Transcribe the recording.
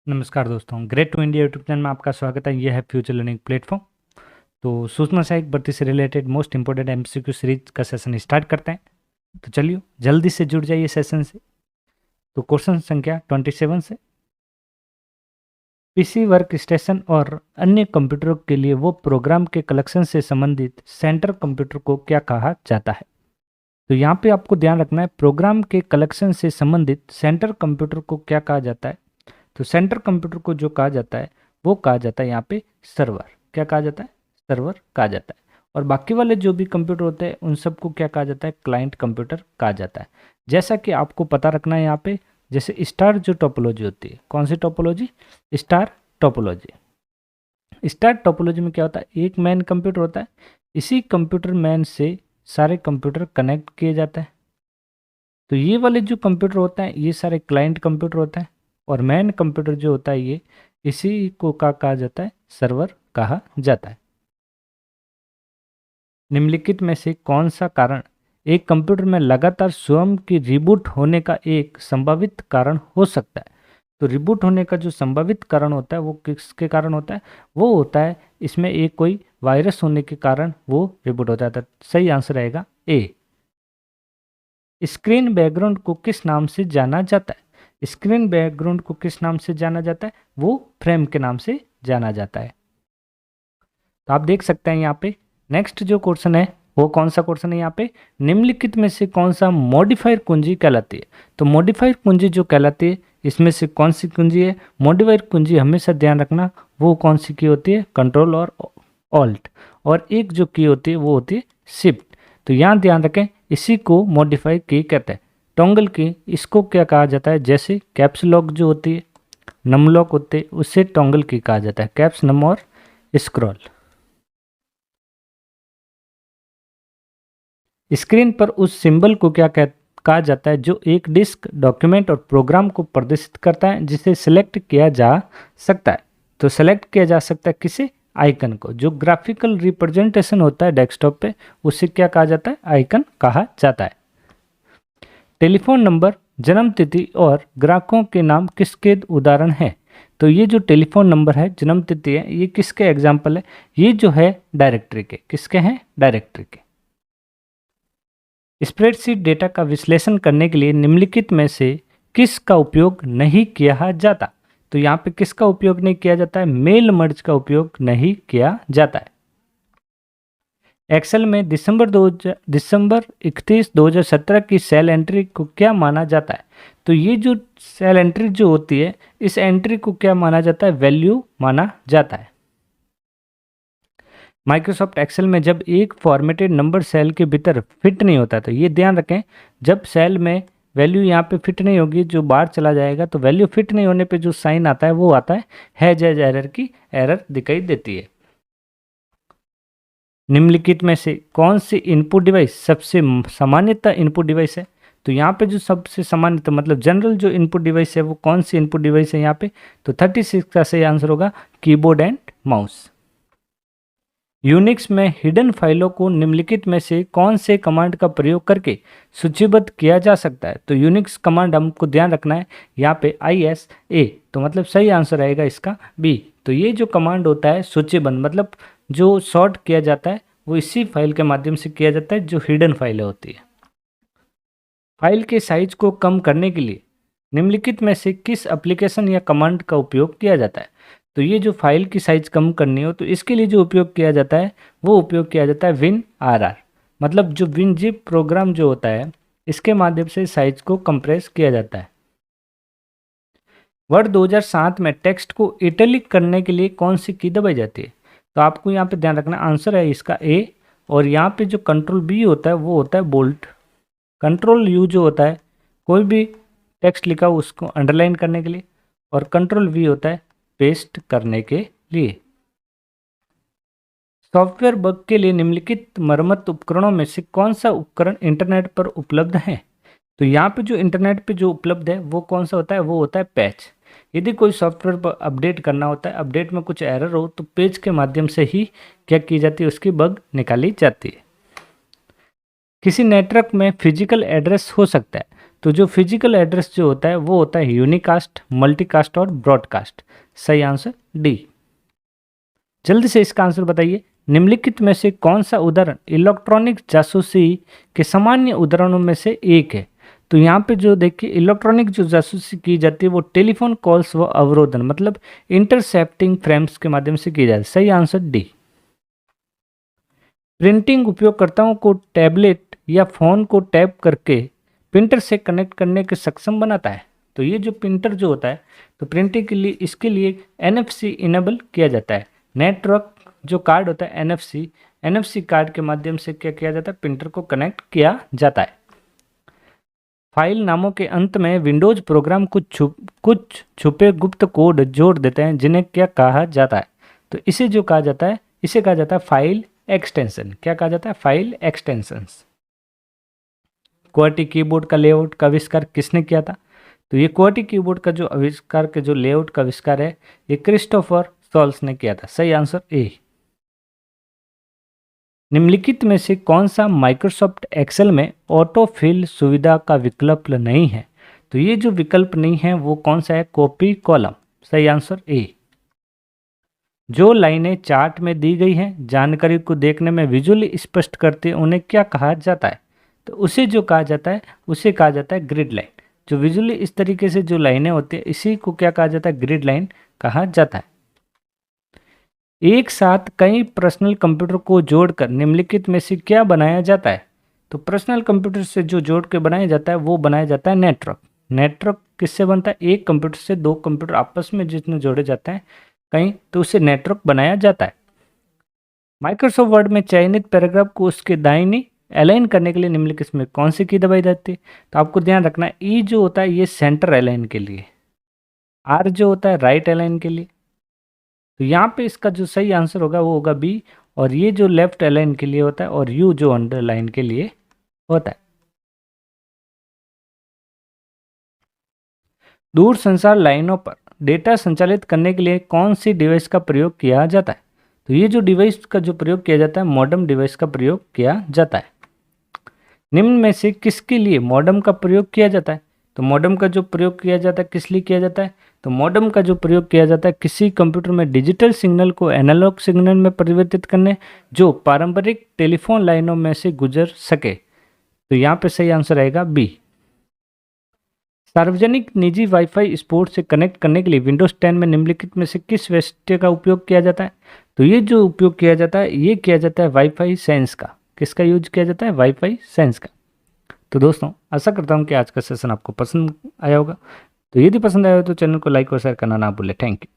नमस्कार दोस्तों, great to India YouTube channel में आपका स्वागत है। यह है फ्यूचर लर्निंग प्लेटफॉर्म। तो सूचना सहायक भर्ती से related most important MCQ series का सेशन स्टार्ट करते हैं। तो चलिए जल्दी से जुड़ जाइए सेशन से। तो क्वेश्चन संख्या 27 से, पीसी वर्क स्टेशन और अन्य कंप्यूटरों के लिए वो प्रोग्राम के कलेक्शन से संबंधित सेंटर कंप्यूटर को क्या कहा जाता है। तो यहाँ पे आपको ध्यान रखना है, प्रोग्राम के कलेक्शन से संबंधित सेंटर कंप्यूटर को क्या कहा जाता है। तो सेंटर कंप्यूटर को जो कहा जाता है वो कहा जाता है यहाँ पे सर्वर। क्या कहा जाता है? सर्वर कहा जाता है। और बाकी वाले जो भी कंप्यूटर होते हैं उन सबको क्या कहा जाता है? क्लाइंट कंप्यूटर कहा जाता है। जैसा कि आपको पता रखना है यहाँ पे, जैसे स्टार जो टोपोलॉजी होती है, कौन सी topology? Star topology. Star topology में क्या होता है? एक मैन कंप्यूटर होता है, इसी कंप्यूटर मैन से सारे कंप्यूटर कनेक्ट किए जाते हैं। तो ये वाले जो कंप्यूटर होते हैं ये सारे क्लाइंट कंप्यूटर होते हैं, और मैन कंप्यूटर जो होता है ये इसी को कहा जाता है सर्वर कहा जाता है। निम्नलिखित में से कौन सा कारण एक कंप्यूटर में लगातार स्वयं की रिबूट होने का एक संभावित कारण हो सकता है? तो रिबूट होने का जो संभावित कारण होता है वो किसके कारण होता है? वो होता है इसमें एक कोई वायरस होने के कारण वो रिबूट हो जाता है। सही आंसर रहेगा ए। स्क्रीन बैकग्राउंड को किस नाम से जाना जाता है? स्क्रीन बैकग्राउंड को किस नाम से जाना जाता है? वो फ्रेम के नाम से जाना जाता है। तो आप देख सकते हैं यहाँ पे नेक्स्ट जो क्वेश्चन है वो कौन सा क्वेश्चन है यहाँ पे, निम्नलिखित में से कौन सा मॉडिफायर कुंजी कहलाती है? तो मॉडिफायर कुंजी जो कहलाती है इसमें से कौन सी कुंजी है? मॉडिफायर कुंजी हमेशा ध्यान रखना वो कौन सी की होती है? कंट्रोल और ऑल्ट, और एक जो की होती है वो होती है शिफ्ट। तो यहाँ ध्यान रखें, इसी को मॉडिफाई की कहते हैं। टॉगल की इसको क्या कहा जाता है? जैसे कैप्स लॉक जो होती है, नम लॉक होते हैं, उससे टॉगल की कहा जाता है, कैप्स नम और स्क्रॉल। स्क्रीन पर उस सिंबल को क्या कहा जाता है जो एक डिस्क, डॉक्यूमेंट और प्रोग्राम को प्रदर्शित करता है, जिसे सिलेक्ट किया जा सकता है। तो सेलेक्ट किया जा सकता है किसे? आइकन को। जो ग्राफिकल रिप्रेजेंटेशन होता है डेस्कटॉप पे उसे क्या कहा जाता है? आइकन कहा जाता है। टेलीफोन नंबर, जन्म तिथि और ग्राहकों के नाम किसके उदाहरण हैं? तो ये जो टेलीफोन नंबर है, जन्म तिथि है, ये किसके एग्जाम्पल है? ये जो है डायरेक्टरी के। किसके हैं? डायरेक्टरी के। स्प्रेडशीट डेटा का विश्लेषण करने के लिए निम्नलिखित में से किस का उपयोग नहीं किया जाता? तो यहाँ पे किसका उपयोग नहीं किया जाता है? मेल मर्ज का उपयोग नहीं किया जाता है। एक्सेल में दिसंबर 31 2017 की सेल एंट्री को क्या माना जाता है? तो ये जो सेल एंट्री जो होती है इस एंट्री को क्या माना जाता है? वैल्यू माना जाता है। माइक्रोसॉफ्ट एक्सेल में जब एक फॉर्मेटेड नंबर सेल के भीतर फिट नहीं होता, तो ये ध्यान रखें, जब सेल में वैल्यू यहाँ पे फिट नहीं होगी, जो बाहर चला जाएगा, तो वैल्यू फिट नहीं होने पे जो साइन आता है वो आता है हैज एज एरर की एरर दिखाई देती है। निम्नलिखित में से कौन सी इनपुट डिवाइस सबसे सामान्यतः इनपुट डिवाइस है? तो यहाँ पे जो सबसे सामान्यतः मतलब जनरल जो इनपुट डिवाइस है वो कौन सी इनपुट डिवाइस है यहाँ पे? तो 36 का सही आंसर होगा कीबोर्ड एंड माउस। यूनिक्स में हिडन फाइलों को निम्नलिखित में से कौन से कमांड का प्रयोग करके सूचीबद्ध किया जा सकता है? तो यूनिक्स कमांड हमको ध्यान रखना है यहाँ पे ISA, तो मतलब सही आंसर आएगा इसका बी। तो ये जो कमांड होता है सूचीबद्ध, मतलब जो सॉर्ट किया जाता है वो इसी फाइल के माध्यम से किया जाता है जो हिडन फाइलें होती है। फाइल के साइज को कम करने के लिए निम्नलिखित में से किस एप्लीकेशन या कमांड का उपयोग किया जाता है? तो ये जो फाइल की साइज कम करनी हो तो इसके लिए जो उपयोग किया जाता है वो उपयोग किया जाता है WinRR, मतलब जो WinZip प्रोग्राम जो होता है इसके माध्यम से साइज को कंप्रेस किया जाता है। वर्ड 2007 में टेक्स्ट को इटैलिक करने के लिए कौन सी की दबाई जाती है? तो आपको यहाँ पे ध्यान रखना, आंसर है इसका ए। और यहाँ पे जो कंट्रोल बी होता है वो होता है बोल्ड। कंट्रोल यू जो होता है कोई भी टेक्स्ट लिखा हो उसको अंडरलाइन करने के लिए, और कंट्रोल वी होता है पेस्ट करने के लिए। सॉफ्टवेयर बग के लिए निम्नलिखित मरम्मत उपकरणों में से कौन सा उपकरण इंटरनेट पर उपलब्ध है? तो यहाँ पे जो इंटरनेट पे जो उपलब्ध है वो कौन सा होता है? वो होता है पैच। यदि कोई सॉफ्टवेयर पर अपडेट करना होता है, अपडेट में कुछ एरर हो, तो पेज के माध्यम से ही क्या की जाती है? उसकी बग निकाली जाती है। किसी नेटवर्क में फिजिकल एड्रेस हो सकता है, तो जो फिजिकल एड्रेस जो होता है वो होता है यूनिकास्ट, मल्टीकास्ट और ब्रॉडकास्ट। सही आंसर डी। जल्दी से इसका आंसर बताइए, निम्नलिखित में से कौन सा उदाहरण इलेक्ट्रॉनिक जासूसी के सामान्य उदाहरणों में से एक है। तो यहाँ पे जो देखिए इलेक्ट्रॉनिक जो जासूसी की जाती है वो टेलीफोन कॉल्स व अवरोधन मतलब इंटरसेप्टिंग फ्रेम्स के माध्यम से की जाती है। सही आंसर डी। प्रिंटिंग उपयोगकर्ताओं को टैबलेट या फ़ोन को टैप करके प्रिंटर से कनेक्ट करने के सक्षम बनाता है। तो ये जो प्रिंटर जो होता है तो प्रिंटिंग के लिए इसके लिए NFC इनेबल किया जाता है। नेटवर्क जो कार्ड होता है NFC कार्ड के माध्यम से क्या किया जाता है, प्रिंटर को कनेक्ट किया जाता है। फाइल नामों के अंत में विंडोज प्रोग्राम कुछ छुपे गुप्त कोड जोड़ देते हैं जिन्हें क्या कहा जाता है। तो इसे जो कहा जाता है इसे कहा जाता है फाइल एक्सटेंशन। क्या कहा जाता है, फाइल एक्सटेंशंस। QWERTY कीबोर्ड का लेआउट का आविष्कार किसने किया था। तो ये QWERTY कीबोर्ड का जो आविष्कार के जो लेआउट का आविष्कार है ये क्रिस्टोफर सोल्स ने किया था। सही आंसर ए। निम्नलिखित में से कौन सा माइक्रोसॉफ्ट एक्सेल में ऑटो फिल सुविधा का विकल्प नहीं है। तो ये जो विकल्प नहीं है वो कौन सा है, कॉपी कॉलम। सही आंसर ए। जो लाइनें चार्ट में दी गई हैं जानकारी को देखने में विजुअली स्पष्ट करते हैं उन्हें क्या कहा जाता है। तो उसे जो कहा जाता है उसे कहा जाता है ग्रिड लाइन। जो विजुअली इस तरीके से जो लाइनें होती है इसी को क्या कहा जाता है, ग्रिड लाइन कहा जाता है। एक साथ कई पर्सनल कंप्यूटर को जोड़कर निम्नलिखित में से क्या बनाया जाता है। तो पर्सनल कंप्यूटर से जो जोड़ के बनाया जाता है वो बनाया जाता है नेटवर्क। नेटवर्क किससे बनता है, एक कंप्यूटर से दो कंप्यूटर आपस में जितने जोड़े जाते हैं कहीं तो उसे नेटवर्क बनाया जाता है। माइक्रोसॉफ्ट वर्ड में चयनित पैराग्राफ को उसके दाहिनी अलाइन करने के लिए निम्नलिखित में कौन सी की दबाई जाती है। तो आपको ध्यान रखना है ई जो होता है ये सेंटर अलाइन के लिए, आर जो होता है राइट अलाइन के लिए। तो यहाँ पे इसका जो सही आंसर होगा वो होगा बी, और ये जो लेफ्ट अलाइन के लिए होता है और यू जो अंडरलाइन के लिए होता है। दूर संचार लाइनों पर डेटा संचालित करने के लिए कौन सी डिवाइस का प्रयोग किया जाता है। तो ये जो डिवाइस का जो प्रयोग किया जाता है मॉडेम डिवाइस का प्रयोग किया जाता है। निम्न में से किसके लिए मॉडेम का प्रयोग किया जाता है। तो मॉडेम का जो प्रयोग किया जाता है किस लिए किया जाता है। तो मॉडेम का जो प्रयोग किया जाता है किसी कंप्यूटर में डिजिटल सिग्नल को एनालॉग सिग्नल में परिवर्तित करने जो पारंपरिक टेलीफोन लाइनों में से गुजर सके। तो यहाँ पे सही आंसर आएगा बी। सार्वजनिक निजी वाईफाई स्पोर्ट से कनेक्ट करने के लिए विंडोज 10 में निम्नलिखित में से किस वैशिष्ट्य का उपयोग किया जाता है। तो ये जो उपयोग किया जाता है ये किया जाता है वाईफाई सेंस का। किसका यूज किया जाता है, वाईफाई सेंस का। तो दोस्तों आशा करता हूँ कि आज का सेशन आपको पसंद आया होगा। तो यदि पसंद आया हो तो चैनल को लाइक और शेयर करना ना भूलें। Thank you.